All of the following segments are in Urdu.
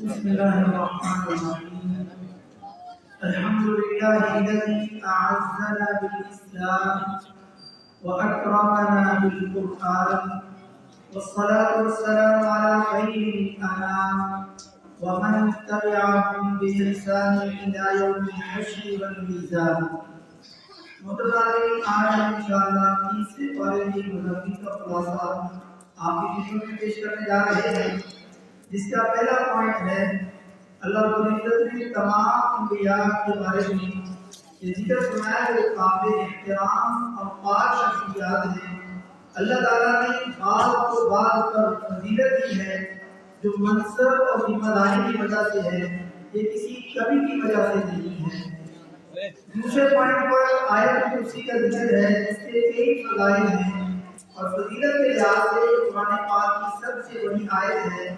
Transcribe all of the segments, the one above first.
بسم الله الرحمن الرحيم. الحمد لله الذي أعزنا بالإسلام وأكرمنا بالقرآن، والصلاة والسلام على خير الأنام ومن تبعهم بإحسان إلى يوم الحشر والميزان. متبادل آج انشاءاللہ 30 سے پارے کی مضمون کا خلاصہ آپ کی خدمت میں پیش کرنے جا رہے ہیں، جس کا پہلا پوائنٹ ہے اللہ رب العزت نے تمام انبیاء کے بارے میں یہ ذکر فرمایا کہ وہ قابل احترام اور پاک شخصیات ہیں۔ اللہ تعالیٰ نے بعض کو بعض پر فضیلت دی ہے جو منصب اور ذمہ داری کی وجہ سے ہے، یہ کسی کمی کی وجہ سے نہیں ہے۔ دوسرے پوائنٹ پر آیت کرسی کا ذکر ہے، اس کے کئی فضائل ہیں اور فضیلت کے لحاظ سے قرآن پاک کی سب سے بڑی آیت ہے،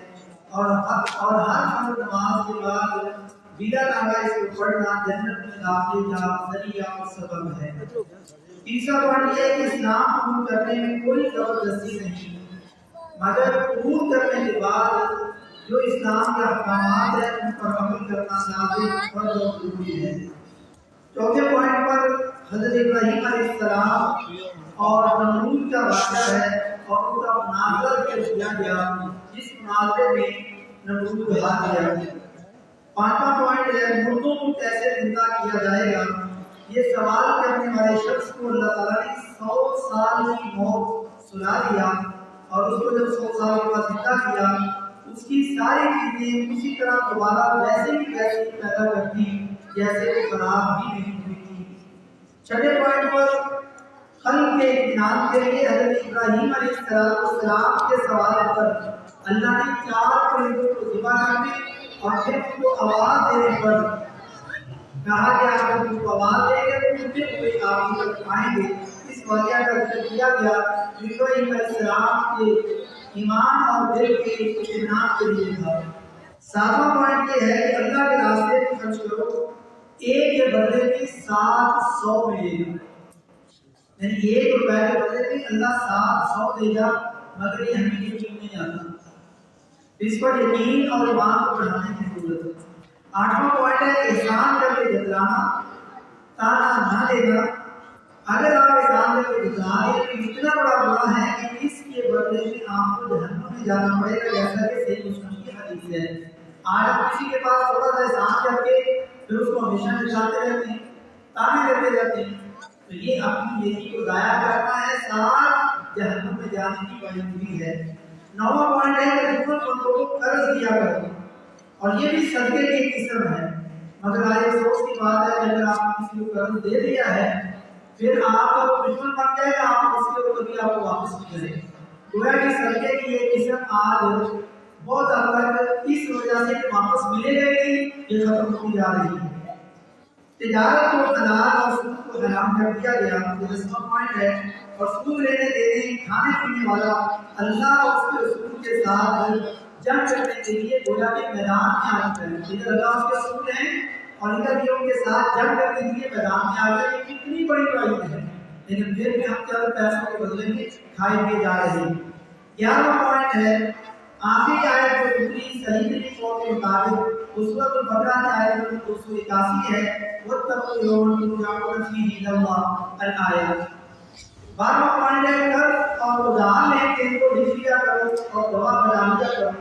اور ہر فرض نماز کے بعد بلا ناغہ اس کو پڑھنا جنت میں داخلے کا ذریعہ اور سبب ہے۔ تیسرا پوائنٹ یہ ہے کہ اسلام قبول کرنے میں کوئی زبردستی نہیں، مگر قبول کرنے کے بعد جو اسلام کے احکامات ہیں ان پر عمل کرنا لازم فرض اور ضروری ہے۔ چوتھے پوائنٹ پر حضرت ابراہیم علیہ السلام اور نمرود کا واقعہ ہے اور ان کا مناظرہ کیا گیا، جس مناظرے میں نمرود ہار گیا۔ پانچواں پوائنٹ ہے مردوں کو کیسے زندہ کیا جائے گا۔ یہ سوال کرنے والے شخص کو اللہ تعالیٰ نے 100 سال کی موت سلا دیا، اور اس کو جب 100 سال کے بعد زندہ کیا، اس کی ساری چیزیں اسی طرح دوبارہ ویسے ہی ویسے پیدا کر دی جیسے وہ خراب بھی نہیں ہوئی تھی۔ چھٹے پوائنٹ پر خلق کے امتحان کے لیے حضرت ابراہیم علیہ السلام کے سوال پر اللہ نے 4 پرندوں کو ذبح کرنے اور پھر ان کو آواز دینے پر کہا کہ اگر ان کو آواز دیں گے تو مجھے کوئی آپ کی طرف آئیں گے۔ اس واقعہ کا ذکر کیا گیا ابراہیم علیہ السلام کے ایمان اور دل کے اطمینان کے لیے تھا۔ 7واں پوائنٹ یہ ہے کہ اللہ کے راستے میں خرچ کرو، ایک کے بدلے میں 700 ملے گا، یعنی 1 روپے کے بدلے میں اللہ 700 دے گا، مگر یہ ہمیں یقین نہیں آتا۔ اس پر یقین اور ایمان کو بڑھانے کی ضرورت ہے۔ 8واں پوائنٹ ہے احسان کر کے جتلانا، تانا نہ دینا۔ اگر آپ احسان کر کے جتلائیں تو اتنا بڑا گناہ ہے کہ اس کے بدلے میں آپ کو جہنم میں جانا پڑے گا، جیسا کہ صحیح مسلم کی حدیث ہے۔ آج آپ کسی کے پاس تھوڑا سا احسان کر کے پھر اس کو ہمیشہ جتلاتے رہتے ہیں، تانے دیتے رہتے ہیں، تو یہ اپنی نیکی کو ضائع کرنا ہے، ساتھ جہنم میں جانے کی بڑی بری ہے۔ 9واں پوائنٹ ہے کہ ضرورت مندوں کو قرض دیا کرو، اور یہ بھی صدقے کی ایک قسم ہے، مگر آج افسوس کی بات ہے کہ اگر آپ نے کسی کو قرض دے دیا ہے پھر آپ کا وہ دشمن بن جائے گا، آپ اس کے کبھی آپ کو واپس نہیں کرے گا۔ گویا کہ صدقے کی ایک قسم آج بہت حد تک اس وجہ سے کہ واپس ملے گا ہی نہیں، یہ ختم ہوتی جا رہی ہے۔ تجارت کو حلال اور سود کو حرام کر دیا گیا، یہ 10واں پوائنٹ ہے۔ اور سود لینے دینے کھانے پینے والا اللہ اور اس کے رسول کے ساتھ جنگ کرنے کے لیے گویا کے میدان میں آ گئے، ادھر اللہ اس کے رسول ہیں اور ادھر بھی ان کے ساتھ جنگ کرنے کے لیے میدان میں آ گئے۔ یہ کتنی بڑی وعید ہے، لیکن پھر بھی ہم چند پیسوں کے بدلے میں کھائے پیے جا رہے ہیں۔ 11واں پوائنٹ ہے آخری آیت جو اتری صحیح قول کے مطابق سورۃ البقرہ کی آیت نمبر 281 ہے، وَاتَّقُوا يَوْمًا تُرْجَعُونَ فِيهِ إِلَى اللَّهِ الآیت۔ 12واں پوائنٹ ہے قرض اور ادھار لین دین کو لکھ لیا کرو اور گواہ بنا لیا کرو۔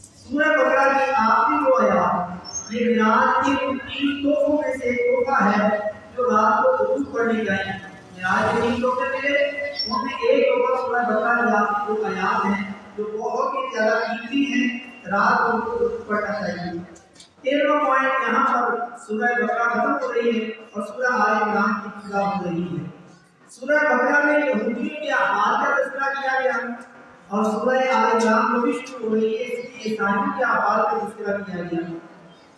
سورہ بقرہ کی آخری دو آیات یہ میراث کی ان 3 تحفوں میں سے ایک تحفہ ہے جو رات کو درود پڑھنی چاہیے۔ میراث کے 3 تحفے ملے، ان میں ایک تحفہ سورہ بقرہ کی آخری 2 آیات ہیں جو بہت ہی زیادہ قیمتی ہیں، رات کو ان کو درود پڑھنا چاہیے۔ 13واں پوائنٹ یہاں پر سورہ بقرہ ختم ہو رہی ہے اور سورہ آل عمران کی ابتدا ہو رہی ہے۔ سورہ بقرہ میں یہودیوں کے اعمال کا تذکرہ کیا گیا اور سورہ آل عمران جو بھی شروع ہو رہی ہے اس میں عیسائیوں کے اعمال کا تذکرہ کیا گیا۔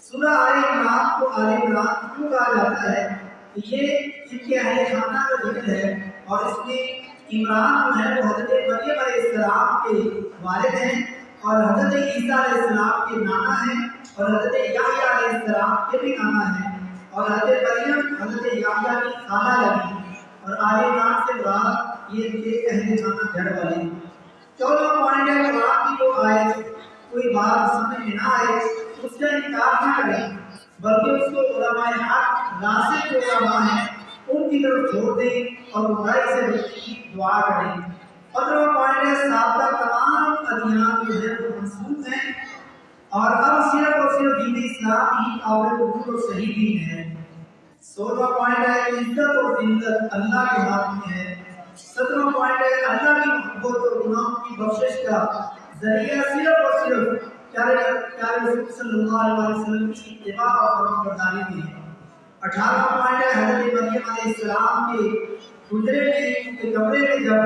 سورہ آل عمران کو آل عمران کیوں کہا جاتا ہے؟ یہ ان کے اہل خانہ کا ذکر ہے، اور اس میں عمران جو ہے وہ حضرت مریم علیہ السلام کے والد ہیں اور حضرت عیسیٰ علیہ السلام کے نانا ہیں اور حضرت یحییٰ علیہ السلام کے بھی نانا ہیں، اور حضرت مریم حضرت یحییٰ کی خالہ لگی، اور آل عمران سے مراد یہ ان کے اہل خانہ گھر والے ہیں۔ 14واں پوائنٹ ہے قرآن کی وہ آیت کوئی بات سمجھ میں نہ آئے اس کا انکار نہ کریں، بلکہ اس کو علماء حق راسخ علماء ہیں ان کی طرف چھوڑ دیں اور برائی سے بچنے کی دعا کریں۔ 15واں پوائنٹ ہے سابقہ تمام ادیان جو ہے وہ منسوخ ہیں اور اب صرف اور صرف دین اسلام ہی قابل قبول اور صحیح دین ہے۔ 16واں پوائنٹ ہے عزت اور ذلت اللہ کے ہاتھ میں ہے۔ 17واں پوائنٹ ہے اللہ کی محبت اور گناہوں کی بخشش کا ذریعہ صرف اور صرف پیارے رسول صلی اللہ علیہ وسلم کی اتباع اور فرمانبرداری میں ہے۔ 18واں پوائنٹ ہے حضرت مریم علیہ السلام کے حجرے میں ان کے کمرے میں جب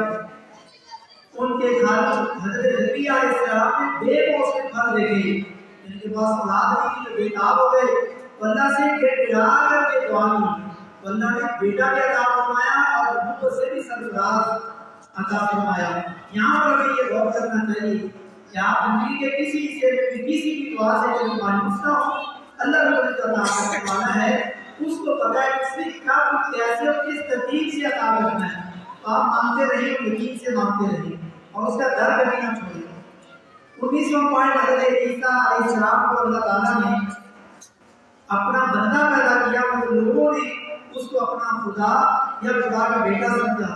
ان کے خالق حضرت زکریا علیہ السلام نے بے موسم پھل دیکھے، ان کے پاس اولاد نہیں تھی تو بےتاب ہو گئے، اللہ سے گڑگڑا کر کے دعا کی، اللہ نے بیٹا بھی عطا فرمایا اور نبوت سے بھی سرفراز عطا فرمایا۔ یہاں پر بھی یہ غور کرنا چاہیے کہ آپ زندگی کے کسی حصے میں بھی کسی بھی دعا سے کبھی مایوس نہ ہو، اللہ رب العزت عطا کرنے والا ہے، اس کو پتہ ہے اس نے کب کیسے اور کس ترتیب سے عطا کرنا ہے، تو آپ مانگتے رہیے اور یقین سے مانگتے رہیے اور اس کا در کبھی نہ چھوڑیں۔ 19واں پوائنٹ حضرت عیسیٰ علیہ السلام کو اللہ تعالیٰ نے اپنا بندہ پیدا کیا اور لوگوں نے اس کو اپنا خدا یا خدا کا بیٹا سمجھا،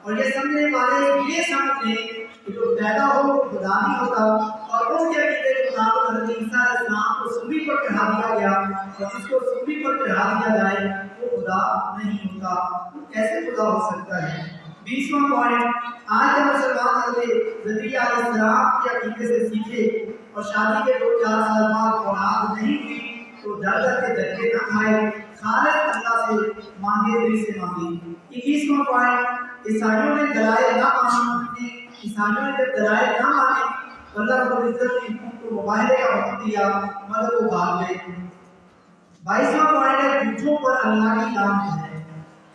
اور یہ سمجھنے والے یہ سمجھ لیں کہ جو پیدا ہو وہ خدا نہیں ہوتا، اور ان کے عقیدے کے مطابق حضرت عیسیٰ علیہ السلام کو صلیب پر چڑھا دیا گیا اور جس کو صلیب پر چڑھا دیا جائے وہ خدا نہیں ہوتا، وہ کیسے خدا ہو سکتا ہے۔ 20واں پوائنٹ آج جب مسلمان حضرت زکریا علیہ السلام کے عقیدے سے سیکھے اور شادی کے 2-4 سال بعد اولاد نہیں ہوئی تو ڈر ڈر کے دھکے نہ کھائے، خالص اللہ سے مانگے، دل سے مانگے۔ 21واں پوائنٹ عیسائیوں نے دلائل نہ مانے، عیسائیوں نے جب دلائل نہ مانے تو اللہ رب العزت نے ان کو مباہلے کا حکم دیا مگر وہ بھاگ گئے۔ 22واں پوائنٹ ہے جھوٹوں پر اللہ کی لعنت ہے۔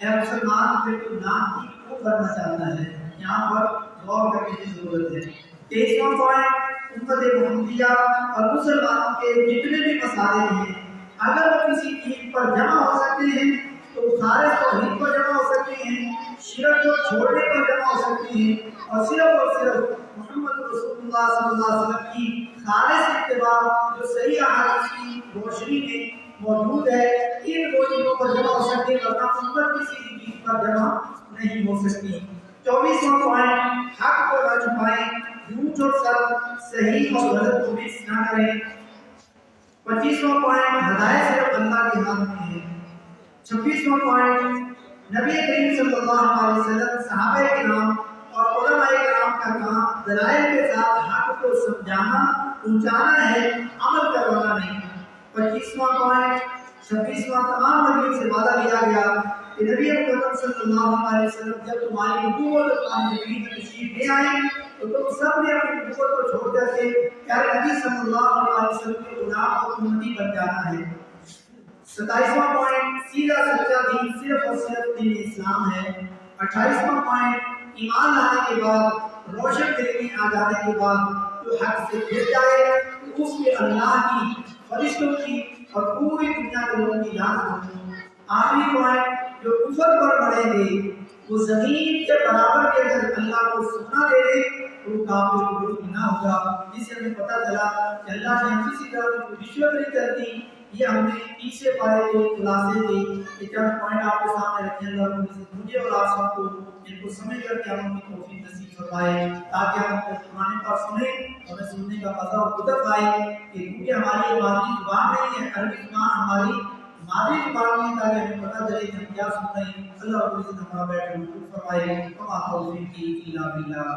اے مسلمان پھر تو لعنت کی کیوں کرنا چاہتا ہے، یہاں پر غور کرنے کی ضرورت ہے۔ 23واں پوائنٹ امت محمدیہ اور مسلمانوں کے جتنے بھی مسائل ہیں اگر وہ کسی چیز پر جمع ہو سکتے ہیں تو خالص توحید پر جمع ہو سکتے ہیں، شرک کو چھوڑنے پر جمع ہو سکتے ہیں، اور صرف محمد رسول اللہ صلی اللہ علیہ وسلم کی خالص اتباع جو صحیح احادیث کی روشنی میں موجود ہے ان دو چیزوں پر جمع ہو سکتے ہیں، ورنہ امت کسی بھی چیز پر جمع نہیں ہو سکتی۔ 24واں پوائنٹ حق کو نہ چھپائیں، جھوٹ اور سچ، صحیح اور غلط کو مکس نہ کریں۔ 25واں پوائنٹ ہدایت صرف اللہ کے ہاتھ میں ہے۔ 26واں پوائنٹ نبی کریم صلی اللہ علیہ وسلم، صحابہ کرام اور علماء کرام کا کام دلائل کے ساتھ حق کو سمجھانا، پہنچانا ہے، عمل کروانا نہیں۔ 25واں پوائنٹ 26واں تمام نبیوں سے وعدہ کیا گیا کہ نبی اکرم صلی اللہ علیہ وسلم جب تمہاری نبوت اور تمہاری زمین میں تشریف لے آئیں تو تم سب نے اپنی نبوت کو چھوڑ کر کے پیارے نبی صلی اللہ علیہ وسلم کے غلام اور امتی بن جانا ہے۔ 27واں پوائنٹ سیدھا سچا دین صرف اور صرف دین اسلام ہے۔ 28واں پوائنٹ ایمان لانے کے بعد، روشن دل میں آ جانے کے بعد جو حق سے پھر جائے تو اس میں اللہ کی، فرشتوں کی اور پوری دنیا کے لوگوں کی لعنت ہو۔ آخری پوائنٹ جو کفر پر پڑیں گے وہ زمین کے برابر کے اگر اللہ کو سونا دے دے تو وہ کافر کو نہ ہوگا، جس سے ہمیں پتہ چلا کہ اللہ نے کسی طرح کی رشوت نہیں کرتی۔ یہ ہم نے پیچھے پائے کے خلاصے کے یہ چند پوائنٹ آپ کے سامنے رکھے، اللہ مجھے اور آپ سب کو ان کو سمجھ کر کے ہم کی توفیق نصیب فرمائے تاکہ ہم قرآن پاک سنیں اور ہمیں سننے کا مزہ اور لطف آئے، کہ کیونکہ ہماری یہ مادری زبان نہیں ہے، عربی زبان ہماری مادری زبان نہیں، تاکہ ہمیں پتہ چلے کہ ہم کیا سن رہے ہیں۔ اللہ رب العزت ہمارا بیٹھ فرمائے، وما توفیقی الا باللہ۔